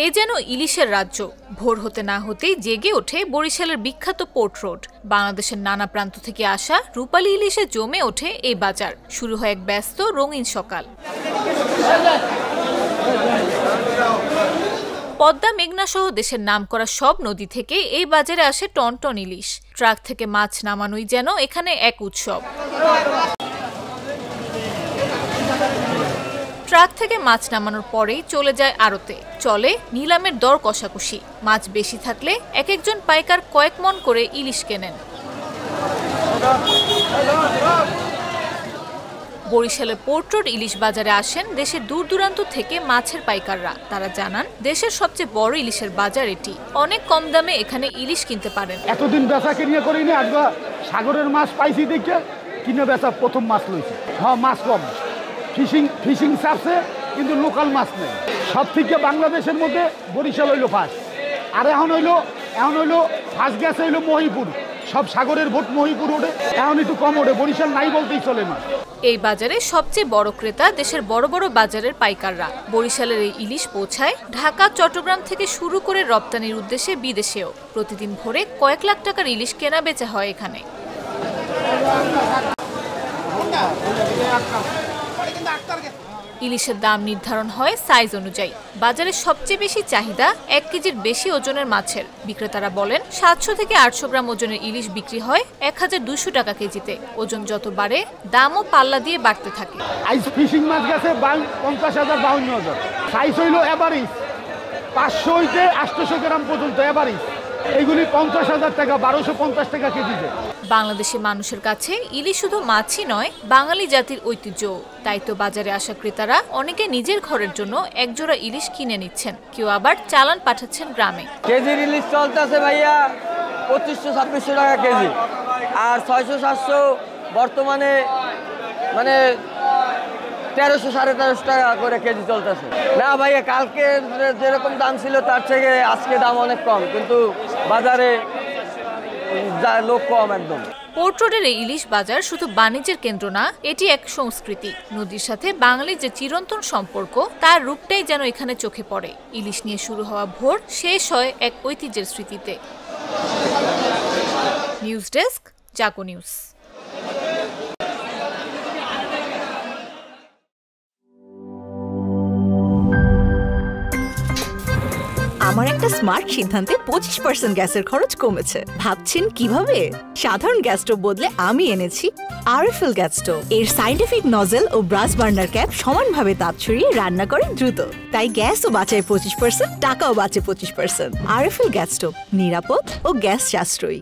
এ যেন ইলিশের রাজ্য। ভোর হতে না হতেই জেগে ওঠে বরিশালের বিখ্যাত পোর্ট রোড। বাংলাদেশের নানা প্রান্ত থেকে আসা রূপালী ইলিশে জমে ওঠে এই বাজার। শুরু হয় এক ব্যস্ত রঙিন সকাল। পদ্মা, মেঘনা সহ দেশের নামকরা সব নদী থেকে এই বাজারে আসে টনটন ইলিশ। ট্রাক থেকে মাছ নামানোই যেন এখানে এক উৎসব। ট্রাক থেকে মাছ নামানোর পরেই চলে যায় আড়তে। চলে নিলামের দর কষাকষি। মাছ বেশি থাকলে এক একজন পাইকার কয়েক মন করে ইলিশ কেনেন। বরিশালের পোর্ট রোড ইলিশ বাজারে আসেন দেশের দূর দূরান্ত থেকে মাছের পাইকাররা। তারা জানান, দেশের সবচেয়ে বড় ইলিশের বাজার এটি। অনেক কম দামে এখানে ইলিশ কিনতে পারেন। এতদিন বেচা কিনে করিনি, আজকে সাগরের মাছ পাইছি দেখে কিনে বেচা প্রথম মাছ লইছে। হ্যাঁ, মাছ কম, ফিশিং চাপছে, কিন্তু লোকাল মাছ নেই। সব থেকে বাংলাদেশের মধ্যে বরিশাল হইলো ফার্স্ট। আর এখন হইলো ফার্স্ট গেছে হইলো মহিপুর। সব সাগরের ভোট মহিপুর ওঠে, এখন একটু কম ওঠে। বরিশাল নাই বলতেই চলে না। এই বাজারে সবচেয়ে বড় ক্রেতা দেশের বড় বড় বাজারের পাইকাররা। বরিশালের এই ইলিশ পৌঁছায় ঢাকা, চট্টগ্রাম থেকে শুরু করে রপ্তানির উদ্দেশ্যে বিদেশেও। প্রতিদিন ভোরে কয়েক লাখ টাকার ইলিশ কেনা বেচা হয় এখানে। ইলিশের দাম নির্ধারণ হয় সাইজ অনুযায়ী। বাজারে সবচেয়ে বেশি চাহিদা 1 কেজির বেশি ওজনের মাছের। বিক্রেতারা বলেন, 700 থেকে 800 গ্রাম ওজনের ইলিশ বিক্রি হয় 1200 টাকা কেজিতে। ওজন যত বাড়ে, দামও পাল্লা দিয়ে বাড়তে থাকে। আইস ফিশিং মাছ গেছে 50,000, 52,000। সাইজ হইলো এভারেজ 500 হইতে 800 গ্রাম পর্যন্ত এভারেজ। এইগুলি 50,000 টাকা, 1250 টাকা কেজিতে। বাংলাদেশের মানুষের কাছে ইলিশ শুধু মাছই নয়, বাঙালি জাতির ঐতিহ্য। তাই তো বাজারে আসা ক্রেতারা অনেকে নিজের ঘরের জন্য একজোড়া ইলিশ কিনে নিচ্ছেন, কেউ আবার চালান পাঠাচ্ছেন গ্রামে। কেজির ইলিশ চলতেছে ভাইয়া 2500-2600 টাকা কেজি, আর 600-700 বর্তমানে, মানে 1300-1350 টাকা করে কেজি চলতেছে। না ভাইয়া, কালকে যেরকম দাম ছিল তার থেকে আজকে দাম অনেক কম, কিন্তু বাজারে লোক কম একদম। পোর্ট রোডের এই ইলিশ বাজার শুধু বাণিজ্যের কেন্দ্র না, এটি এক সংস্কৃতি। নদীর সাথে বাঙালির যে চিরন্তন সম্পর্ক, তার রূপটাই যেন এখানে চোখে পড়ে। ইলিশ নিয়ে শুরু হওয়া ভোর শেষ হয় এক ঐতিহ্যের স্মৃতিতে। নিউজ ডেস্ক, জাগো নিউজ। আমার একটা স্মার্ট সিদ্ধান্তে 25% গ্যাসের খরচ কমেছে। ভাবছেন কিভাবে? সাধারণ গ্যাস স্টোভ বদলে আমি এনেছি আরএফএল গ্যাস স্টোভ। এর সাইন্টিফিক নজল ও ব্রাস বার্নার ক্যাপ সমানভাবে তাপ ছড়িয়ে রান্না করে দ্রুত। তাই গ্যাসও বাঁচায় 25%, টাকাও বাঁচে 25%। আরএফএল গ্যাস স্টোভ, নিরাপদ ও গ্যাস সাশ্রয়ী।